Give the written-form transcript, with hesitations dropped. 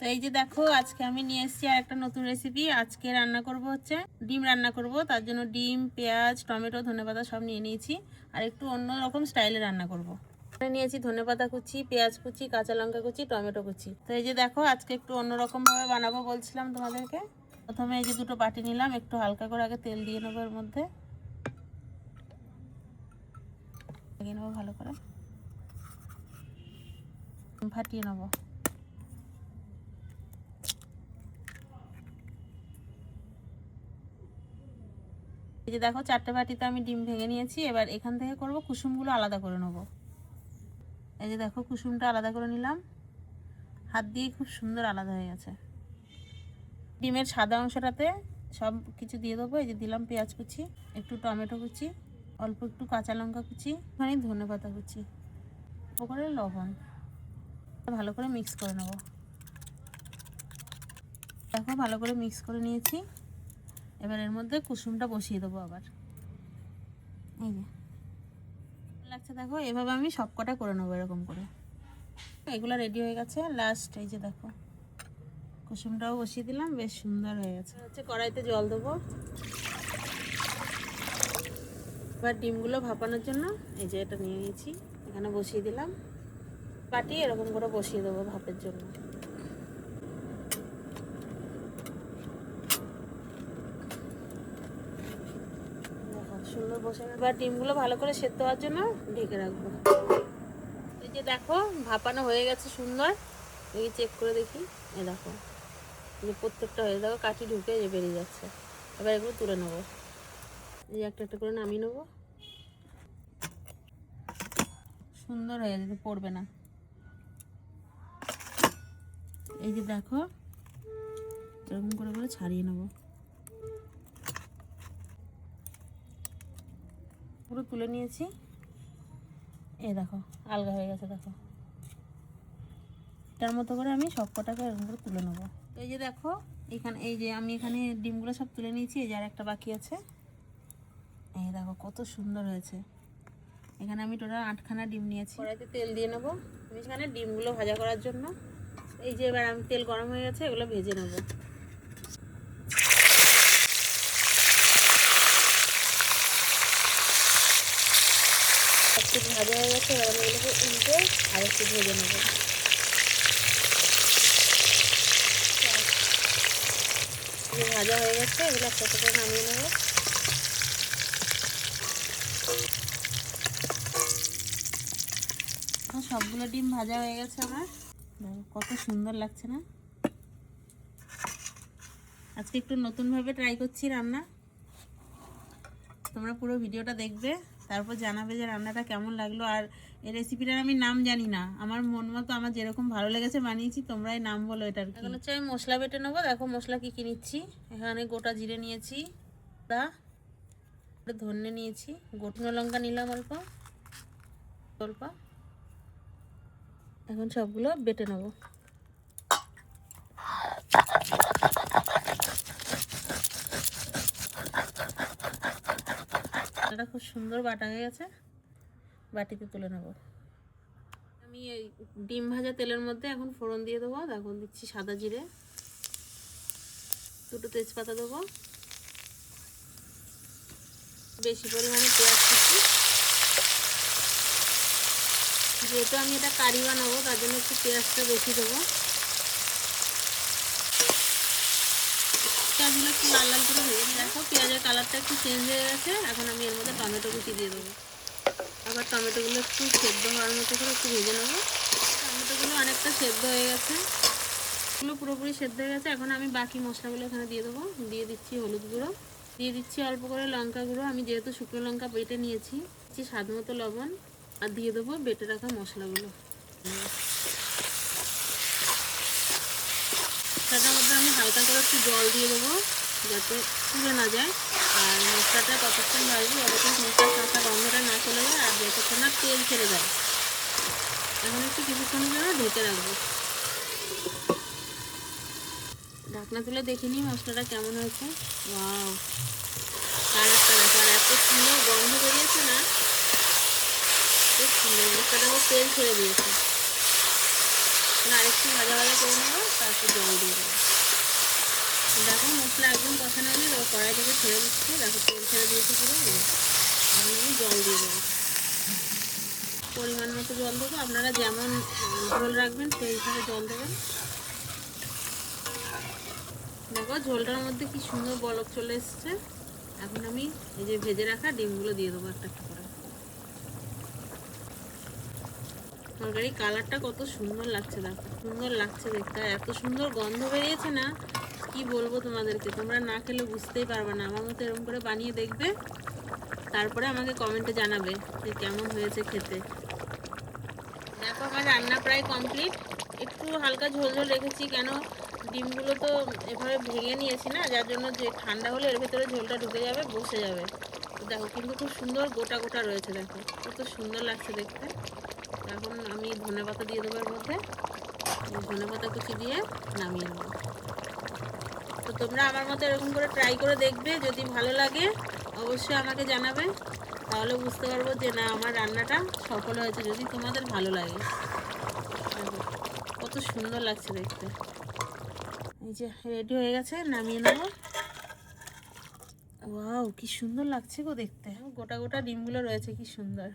তো এই যে দেখো আজকে আমি নিয়ে এসেছি আর একটা নতুন রেসিপি। আজকে রান্না করব হচ্ছে ডিম রান্না করব। তার জন্য ডিম, পেঁয়াজ, টমেটো, ধনেপাতা সব নিয়ে নিয়েছি আর একটু অন্য রকম স্টাইলে রান্না করব। নিয়েছি ধনেপাতা কুচি, পেঁয়াজ কুচি, কাঁচা লঙ্কা কুচি, টমেটো কুচি। তো এই যে দেখো আজকে একটু অন্যরকম ভাবে বানাবো বলছিলাম তোমাদেরকে। প্রথমে এই যে দুটো বাটি নিলাম, একটু হালকা করে আগে তেল দিয়ে নেবো এর মধ্যে, লাগিয়ে নেবো ভালো করে, ফাটিয়ে নেবো। এই যে দেখো 4টে বাটিতে আমি ডিম ভেঙে নিয়েছি। এবার এখান থেকে করব কুসুমগুলো আলাদা করে নেব। এই যে দেখো কুসুমটা আলাদা করে নিলাম, হাত দিয়ে খুব সুন্দর আলাদা হয়ে গেছে। ডিমের সাদা অংশটাতে সব কিছু দিয়ে দেবো। এই যে দিলাম পেঁয়াজ কুচি, একটু টমেটো কুচি, অল্প একটু কাঁচা লঙ্কা কুচি, মানে ধনেপাতা কুচি, করে লবণ, ভালো করে মিক্স করে নেব। দেখো ভালো করে মিক্স করে নিয়েছি। এবার এর মধ্যে কুসুমটা বসিয়ে দেবো আবার। এই যে লাগছে দেখো, এভাবে আমি সব কটা করে নেবো এরকম করে। এগুলো রেডি হয়ে গেছে। লাস্ট এই যে দেখো কুসুমটাও বসিয়ে দিলাম, বেশ সুন্দর হয়ে গেছে। হচ্ছে কড়াইতে জল দেবো। এবার ডিমগুলো ভাপানোর জন্য এই যে এটা নিয়ে নিয়েছি, এখানে বসিয়ে দিলাম। বাটি এরকম করে বসিয়ে দেবো ভাপের জন্য। সুন্দর বসে। এবার ডিমগুলো ভালো করে সেদ্ধ হওয়ার জন্য ঢেকে রাখবো। এই যে দেখো ভাপানো হয়ে গেছে সুন্দর। এই চেক করে দেখি, এই দেখো যে প্রত্যেকটা হয়ে দেখো কাঠি ঢুকে বেরিয়ে যাচ্ছে। এবার এগুলো তুলে নেবো। এই একটা একটা করে নামিয়ে নেবো। সুন্দর হয়ে যাবে, পড়বে না। এই যে দেখো এরকম করে করে ছাড়িয়ে নেবো। পুরো তুলে নিয়েছি। এই দেখো আলগা হয়ে গেছে। দেখো এটার মতো করে আমি সব কটাকে এরকম করে তুলে নেবো। এই যে দেখো এখানে এই যে আমি এখানে ডিমগুলো সব তুলে নিয়েছি। এই যে আর একটা বাকি আছে। এই দেখো কত সুন্দর হয়েছে। এখানে আমি টোটাল 8খানা ডিম নিয়েছি। কড়াইতে তেল দিয়ে নেবো আমি এখানে ডিমগুলো ভাজা করার জন্য। এই যে এবার আমি তেল গরম হয়ে গেছে, এগুলো ভেজে নেবো। একটু ভাজা হয়ে গেছে, এবার আমি এগুলোকে উল্টে আর একটু ভেজে নেবো। ভাজা হয়ে গেছে, এগুলো একটা করে নামিয়ে নেবো। সবগুলো ডিম ভাজা হয়ে গেছে আমার। কত সুন্দর লাগছে না? আজকে একটু নতুনভাবে ট্রাই করছি রান্না। তোমরা পুরো ভিডিওটা দেখবে, তারপর জানাবে যে রান্নাটা কেমন লাগলো। আর এই রেসিপিটার আমি নাম জানি না, আমার মন মতো আমার যেরকম ভালো লেগেছে বানিয়েছি। তোমরাই নাম বলো এটার। এখন হচ্ছে আমি মশলা বেটে নেবো। দেখো মশলা কী কী নিচ্ছি। এখানে গোটা জিরে নিয়েছি, ধনে নিয়েছি, গোটা লঙ্কা নিলাম অল্প অল্প। এখন সবগুলো বেটে নেবো। এটা খুব সুন্দর বাটা হয়ে গেছে, বাটিতে তুলে নেব। আমি এই ডিম ভাজা তেলের মধ্যে এখন ফোড়ন দিয়ে দেবো। দেখো দিচ্ছি সাদা জিরে, দুটো তেজপাতা দেবো, বেশি পরিমাণে পেঁয়াজ কুচি। যেহেতু আমি এটা কারি বানাবো তার জন্য একটু পেঁয়াজটা বেশি দেবো। পেঁয়াজগুলো একটু লাল লাল করে ভেজে দেখো পেঁয়াজের কালারটা একটু চেঞ্জ হয়ে গেছে। এখন আমি এর মধ্যে টমেটো কুচি দিয়ে দেবো। আবার টমেটোগুলো একটু সেদ্ধ হওয়ার মতো করে একটু ভেজে নেবো। টমেটোগুলো অনেকটা সেদ্ধ হয়ে গেছে, এগুলো পুরোপুরি সেদ্ধ হয়ে গেছে। এখন আমি বাকি মশলাগুলো এখানে দিয়ে দেবো। দিয়ে দিচ্ছি হলুদ গুঁড়ো, দিয়ে দিচ্ছি অল্প করে লঙ্কা গুঁড়ো। আমি যেহেতু শুকনো লঙ্কা বেটে নিয়েছি, দিচ্ছি স্বাদ মতো লবণ, আর দিয়ে দেবো বেটে রাখা মশলাগুলো। সেটার মধ্যে আমি হালকা করে একটু জল দিয়ে দেবো যাতে পুড়ে না যায়। আর মশলাটা কতক্ষণ ভাজবো যতক্ষণ মশলার কাঁচা গন্ধটা না চলে যায় আর যতক্ষণ না তেল ছেড়ে যায়। এখন একটু কিছুক্ষণের জন্য ঢেকে রাখবো। ঢাকনা তুলে দেখে নিই মশলাটা কেমন হয়েছে। ওয়াও, কালারটা দেখো, আর এত সুন্দর গন্ধ বেরিয়েছে না, খুব সুন্দর। মশলাটা তেল ছেড়ে দিয়েছে। আরেকটু ভাজা ভাজা করে নেবো, তারপর জল দিয়ে দেবো। দেখো মশলা একদম কষানো হলে কড়াই থেকে ছেড়ে দিচ্ছি, দেখো তেল ছেড়ে দিয়েছে পুরো। আমি জল দিয়ে দেবো, পরিমাণ মতো জল দেবো। আপনারা যেমন ঝোল রাখবেন সেই হিসাবে জল দেবেন। দেখো ঝোলটার মধ্যে কি সুন্দর বলক চলে এসছে। এখন আমি এই যে ভেজে রাখা ডিমগুলো দিয়ে দেবো একটা একটা করে। তরকারির কালারটা কত সুন্দর লাগছে, দেখো সুন্দর লাগছে দেখতে, আর এত সুন্দর গন্ধ বেরিয়েছে না, কি বলবো তোমাদেরকে। তোমরা না খেলে বুঝতেই পারবে না। আমার মতো এরকম করে বানিয়ে দেখবে, তারপরে আমাকে কমেন্টে জানাবে যে কেমন হয়েছে খেতে। দেখো আমার রান্না প্রায় কমপ্লিট। একটু হালকা ঝোল ঝোল রেখেছি, কেন ডিমগুলো তো এভাবে ভেঙে নিয়েছি না, যার জন্য যে ঠান্ডা হলে এর ভেতরে ঝোলটা ঢুকে যাবে, বসে যাবে। তো দেখো কিন্তু খুব সুন্দর গোটা গোটা রয়েছে, দেখো কত সুন্দর লাগছে দেখতে। এখন আমি ধনেপাতা দিয়ে দেবো এর মধ্যে, ধনেপাতা কুচি দিয়ে নামিয়ে নেবো। তো তোমরা আমার মতো এরকম করে ট্রাই করে দেখবে, যদি ভালো লাগে অবশ্যই আমাকে জানাবে, তাহলে বুঝতে পারবো যে না আমার রান্নাটা সফল হয়েছে, যদি তোমাদের ভালো লাগে। কত সুন্দর লাগছে দেখতে। এই যে রেডি হয়ে গেছে, নামিয়ে নেবো। ওয়াও কি সুন্দর লাগছে গো দেখতে, গোটা গোটা ডিমগুলো রয়েছে, কি সুন্দর।